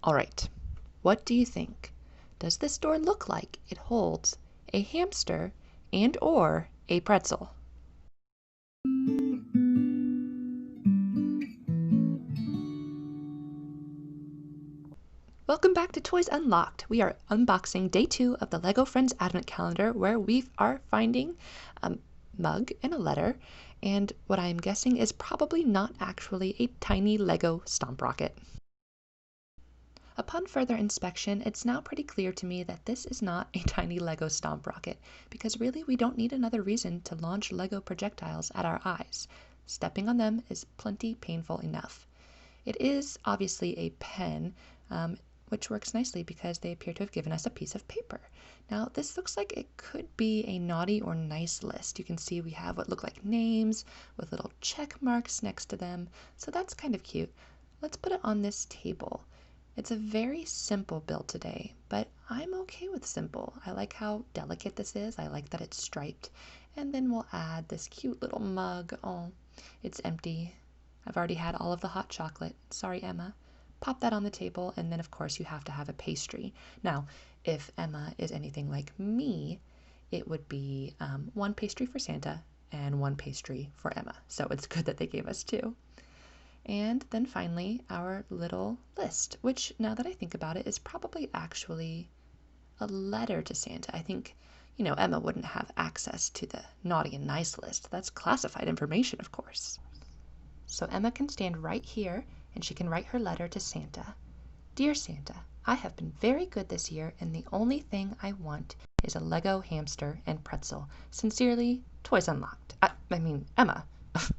All right, what do you think? Does this door look like it holds a hamster and or a pretzel? Welcome back to Toys Unlocked. We are unboxing day 2 of the LEGO Friends Advent Calendar, where we are finding a mug and a letter, and what I'm guessing is probably not actually a tiny LEGO Stomp Rocket. Upon further inspection, it's now pretty clear to me that this is not a tiny LEGO Stomp Rocket, because really we don't need another reason to launch LEGO projectiles at our eyes. Stepping on them is plenty painful enough. It is obviously a pen, which works nicely because they appear to have given us a piece of paper. Now, this looks like it could be a naughty or nice list. You can see we have what look like names with little check marks next to them, so that's kind of cute. Let's put it on this table. It's a very simple build today, but I'm okay with simple. I like how delicate this is. I like that it's striped. And then we'll add this cute little mug. Oh, it's empty. I've already had all of the hot chocolate. Sorry, Emma. Pop that on the table, and then of course you have to have a pastry. Now, if Emma is anything like me, it would be one pastry for Santa and one pastry for Emma. So it's good that they gave us two. And then finally, our little list, which now that I think about it, is probably actually a letter to Santa. I think, Emma wouldn't have access to the naughty and nice list. That's classified information, of course. So Emma can stand right here and she can write her letter to Santa. Dear Santa, I have been very good this year and the only thing I want is a Lego hamster and pretzel. Sincerely, Toys Unlocked. I mean, Emma.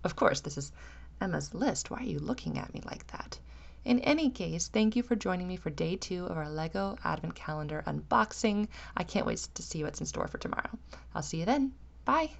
Of course, this is Emma's list. Why are you looking at me like that? In any case, thank you for joining me for day 2 of our Lego Advent Calendar unboxing. I can't wait to see what's in store for tomorrow. I'll see you then. Bye.